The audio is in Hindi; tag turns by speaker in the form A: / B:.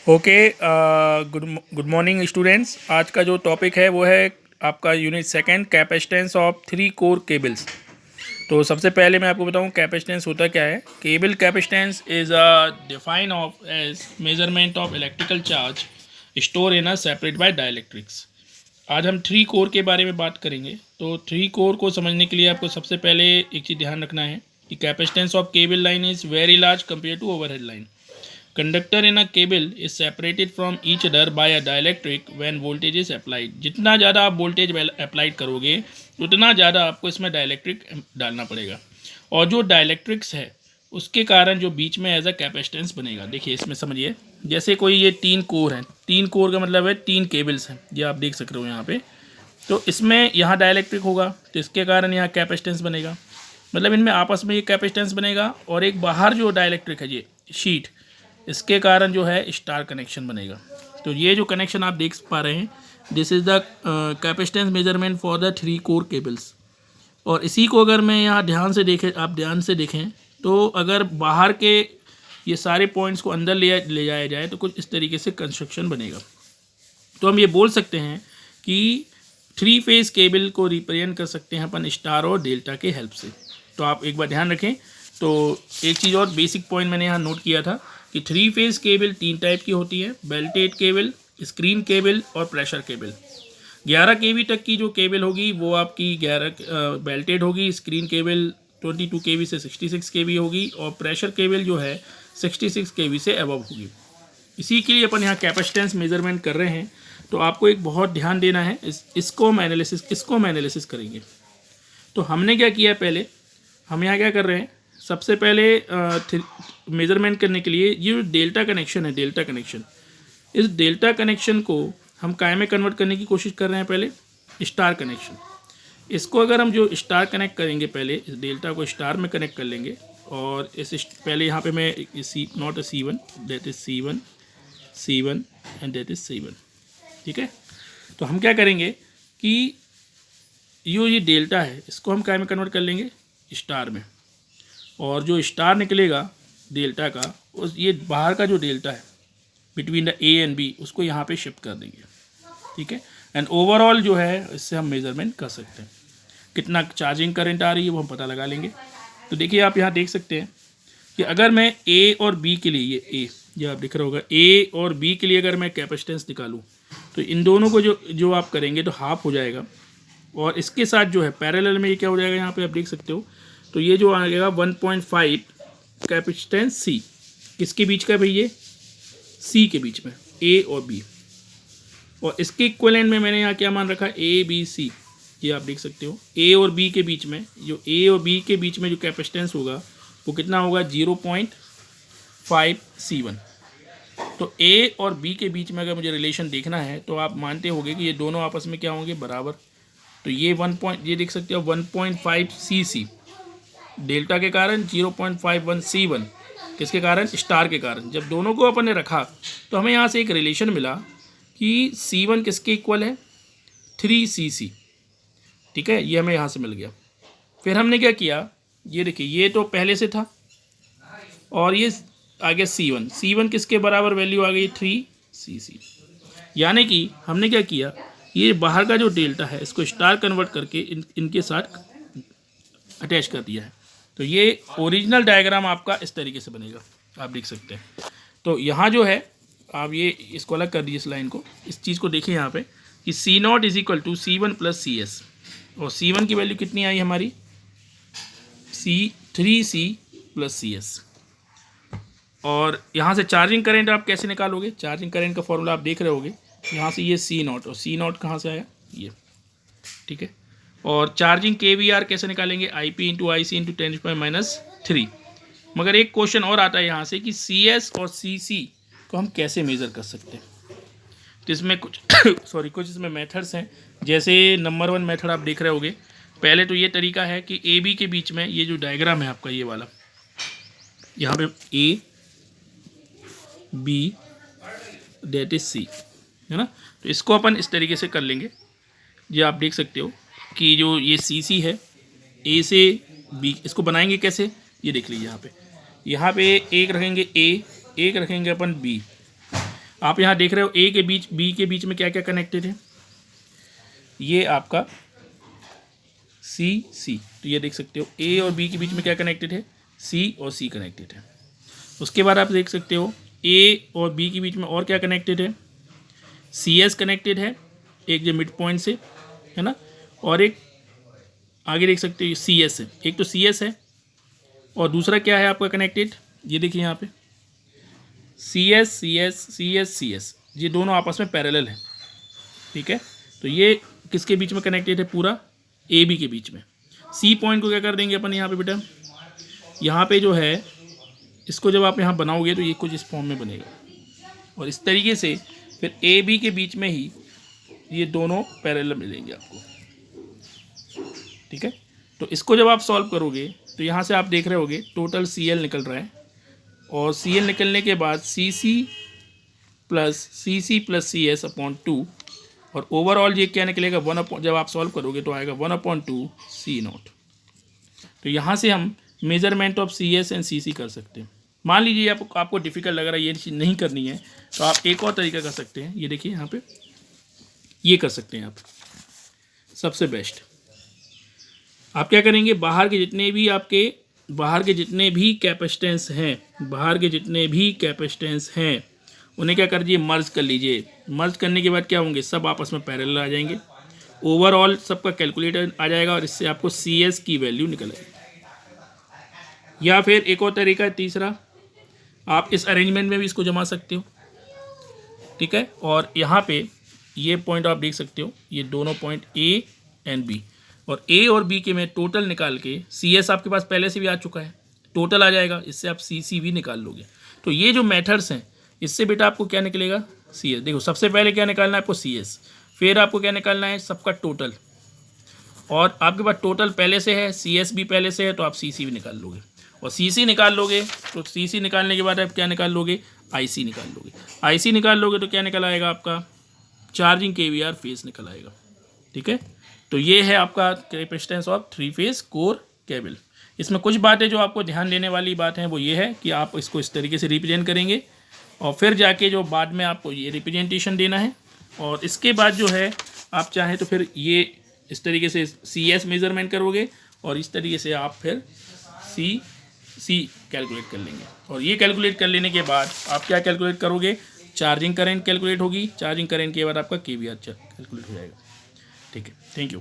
A: ओके। Good morning students. आज का जो टॉपिक है वो है आपका unit second, capacitance of 3 core cables. तो सबसे पहले मैं आपको बताऊं कैपेसिटेंस होता क्या है। Cable capacitance is a define of as measurement of electrical charge store in a separate by dielectrics. आज हम 3 कोर के बारे में बात करेंगे। तो 3 कोर को समझने के लिए आपको सबसे पहले एक चीज़ ध्यान रखना है कि capacitance of cable line is very large compare to overhead line. Conductor in a cable is separated from each other by a dielectric when voltage is applied. जितना ज़्यादा आप वोल्टेज अप्लाइड करोगे उतना ज़्यादा आपको इसमें डाइलेक्ट्रिक डालना पड़ेगा, और जो डाइलेक्ट्रिक्स है उसके कारण जो बीच में एज अ कैपेसिटेंस बनेगा। देखिए इसमें समझिए, जैसे कोई ये 3 कोर हैं, 3 कोर का मतलब है 3 केबल्स हैं, ये आप देख सक रहे हो यहाँ पे। तो इसमें यहाँ डाइलेक्ट्रिक होगा तो इसके कारण यहाँ कैपेसिटेंस बनेगा, मतलब इनमें आपस में ये कैपेसिटेंस बनेगा। और एक बाहर जो डाइलेक्ट्रिक है ये शीट, इसके कारण जो है स्टार कनेक्शन बनेगा। तो ये जो कनेक्शन आप देख पा रहे हैं, this is the capacitance measurement for the 3 core cables. और इसी को अगर मैं यहाँ ध्यान से देखें, आप ध्यान से देखें तो अगर बाहर के ये सारे पॉइंट्स को अंदर ले जाया जाए तो कुछ इस तरीके से कंस्ट्रक्शन बनेगा। तो हम ये बोल सकते हैं कि 3 फेज केबल को रिप्रेजेंट कर सकते हैं अपन स्टार और डेल्टा के हेल्प से। तो आप एक बार ध्यान रखें। तो एक चीज़ और बेसिक पॉइंट मैंने यहाँ नोट किया था कि 3 फेज केबल 3 टाइप की होती है, बेल्टेड केबल, स्क्रीन केबल और प्रेशर केबल। 11 kV तक की जो केबल होगी वो आपकी 11 बेल्टेड होगी। स्क्रीन केबल 22 kV से 66 kV होगी, और प्रेशर केबल जो है 66 kV से अबव होगी। इसी के लिए अपन यहाँ कैपेसिटेंस मेजरमेंट कर रहे हैं। तो आपको एक बहुत ध्यान देना है, इसको हम एनालिसिस करेंगे। तो हमने क्या किया, पहले हम यहाँ क्या कर रहे हैं, सबसे पहले मेजरमेंट करने के लिए ये डेल्टा कनेक्शन है, डेल्टा कनेक्शन, इस डेल्टा कनेक्शन को हम काय में कन्वर्ट करने की कोशिश कर रहे हैं, पहले स्टार कनेक्शन। इसको अगर हम जो स्टार कनेक्ट करेंगे, पहले इस डेल्टा को स्टार में कनेक्ट कर लेंगे। और इस पहले यहाँ पे मैं not a C1, that is C1 and that is C1, ठीक है। तो हम क्या करेंगे कि ये डेल्टा है इसको हम काय में कन्वर्ट कर लेंगे, स्टार में। और जो स्टार निकलेगा डेल्टा का, उस ये बाहर का जो डेल्टा है between the A and B, उसको यहाँ पे शिफ्ट कर देंगे, ठीक है। एंड ओवरऑल जो है इससे हम मेजरमेंट कर सकते हैं कितना चार्जिंग करंट आ रही है, वो हम पता लगा लेंगे। तो देखिए आप यहाँ देख सकते हैं कि अगर मैं A और B के लिए, ये आप दिख रहा होगा, A और B के लिए अगर मैं कैपेसिटेंस निकालूँ तो इन दोनों को जो आप करेंगे तो हाफ हो जाएगा। और इसके साथ जो है पैरेलल में ये क्या हो जाएगा, यहाँ पे आप देख सकते हो। तो ये जो आ जाएगा 1.5 कैपेसिटेंस C, किसके बीच का है भाई, ये C के बीच में, A और B। और इसके इक्विवेलेंट में मैंने यहाँ क्या मान रखा है, ABC, ये आप देख सकते हो। A और B के बीच में, जो A और B के बीच में जो कैपेसिटेंस होगा वो कितना होगा, 0.5 C1। तो A और B के बीच में अगर मुझे रिलेशन देखना है तो आप मानते होंगे कि ये दोनों आपस में क्या होंगे, बराबर। तो ये ये देख सकते हो 1.5 CC डेल्टा के कारण, 0.51 C1 किसके कारण, स्टार के कारण। जब दोनों को अपन ने रखा तो हमें यहाँ से एक रिलेशन मिला कि C1 किसके इक्वल है, 3cc, ठीक है। ये हमें यहाँ से मिल गया। फिर हमने क्या किया, ये देखिए ये तो पहले से था, और ये आ गया C1 किसके बराबर वैल्यू आ गई, 3cc। यानी कि हमने क्या किया, ये बाहर का जो डेल्टा है इसको स्टार कन्वर्ट करके इनके साथ अटैच कर दिया है। तो ये ओरिजिनल डायग्राम आपका इस तरीके से बनेगा, आप देख सकते हैं। तो यहाँ जो है आप ये इसको अलग कर दीजिए, इस लाइन को, इस चीज़ को देखिए यहाँ पे कि C0 is equal to C1 plus CS। और C1 की वैल्यू कितनी आई हमारी, 3C प्लस CS। और यहाँ से चार्जिंग करंट आप कैसे निकालोगे, चार्जिंग करंट का फॉर्मूला आप देख रहे होगे। यहाँ से ये C0, और C0 कहाँ से आया, ये, ठीक है। और चार्जिंग KVR कैसे निकालेंगे, IP इंटू IC इंटू 10⁻³ मगर एक क्वेश्चन और आता है यहाँ से कि CS और CC को हम कैसे मेज़र कर सकते हैं। तो इसमें कुछ कुछ इसमें मेथड्स हैं। जैसे नंबर 1 मेथड आप देख रहे होगे, पहले तो ये तरीका है कि AB के बीच में ये जो डायग्राम है आपका, ये वाला, यहाँ पे A B that is C, है ना। तो इसको अपन इस तरीके से कर लेंगे। ये आप देख सकते हो कि जो ये CC है, A से B, इसको बनाएंगे कैसे, ये देख लीजिए। यहाँ पे एक रखेंगे A, एक रखेंगे अपन B। आप यहाँ देख रहे हो ए के बीच बी के बीच में क्या क्या कनेक्टेड है, ये आपका सी, तो ये देख सकते हो ए और बी के बीच में क्या कनेक्टेड है, सी और सी कनेक्टेड है। उसके बाद आप देख सकते हो ए और बी के बीच में और क्या कनेक्टेड है, सी एस कनेक्टेड है एक जो मिड पॉइंट से, है ना, और एक आगे देख सकते हो सी एस है, एक तो सी एस है और दूसरा क्या है आपका कनेक्टेड, ये देखिए यहाँ पे सी एस, ये दोनों आपस में पैरेलल है, ठीक है। तो ये किसके बीच में कनेक्टेड है, पूरा ए बी के बीच में। सी पॉइंट को क्या कर देंगे अपन यहाँ पे बेटा, यहाँ पे जो है इसको जब आप यहाँ बनाओगे तो ये कुछ इस फॉर्म में बनेगा और इस तरीके से फिर ए बी के बीच में ही ये दोनों पैरेलल मिलेंगे आपको, ठीक है। तो इसको जब आप सॉल्व करोगे तो यहाँ से आप देख रहे होगे टोटल सी एल निकल रहा है और सी एल निकलने के बाद C C plus C S upon 2 और ओवरऑल ये क्या निकलेगा 1 जब आप सॉल्व करोगे तो आएगा 1/2 सी नॉट। तो यहाँ से हम measurement of C S and C C कर सकते हैं। मान लीजिए आपको डिफ़िकल्ट लग रहा है, ये चीज़ नहीं करनी है, तो आप एक और तरीका कर सकते हैं। ये देखिए यहाँ पे ये कर सकते हैं आप, सबसे बेस्ट आप क्या करेंगे, बाहर के जितने भी कैपेसिटेंस हैं उन्हें क्या कर दीजिए, मर्ज कर लीजिए। मर्ज करने के बाद क्या होंगे, सब आपस में पैरेलल आ जाएंगे, ओवरऑल सबका कैलकुलेटर आ जाएगा और इससे आपको सी एस की वैल्यू निकल आएगी। या फिर एक और तरीका है तीसरा, आप इस अरेंजमेंट में भी इसको जमा सकते हो, ठीक है। और यहाँ पे ये पॉइंट आप देख सकते हो, ये दोनों पॉइंट ए एंड बी, और ए और बी के में टोटल निकाल के सी एस आपके पास पहले से भी आ चुका है, टोटल आ जाएगा, इससे आप सी सी भी निकाल लोगे। तो ये जो मेथड्स हैं इससे बेटा आपको क्या निकलेगा, सी एस। देखो सबसे पहले क्या निकालना है आपको, सी एस, फिर आपको क्या निकालना है, सबका टोटल, और आपके पास टोटल पहले से है, सी एस भी पहले से है, तो आप सी सी भी निकाल लोगे। और सी सी निकाल लोगे तो सी सी निकालने के बाद आप क्या निकाल लोगे, आई सी निकाल लोगे। आई सी निकाल लोगे तो क्या निकल आएगा, आपका चार्जिंग KVR फेज निकल आएगा, ठीक है। तो ये है आपका capacitance of 3 phase core cable. इसमें कुछ बातें जो आपको ध्यान देने वाली बात है वो ये है कि आप इसको इस तरीके से रिप्रेजेंट करेंगे और फिर जाके जो बाद में आपको ये रिप्रेजेंटेशन देना है, और इसके बाद जो है आप चाहें तो फिर ये इस तरीके से सी एस मेज़रमेंट करोगे और इस तरीके से आप फिर सी कैलकुलेट कर लेंगे। और ये कैलकुलेट कर लेने के बाद आप क्या कैलकुलेट करोगे, चार्जिंग करंट कैलकुलेट होगी, चार्जिंग करंट के बाद आपका KVR कैलकुलेट हो जाएगा, ठीक है। Thank you.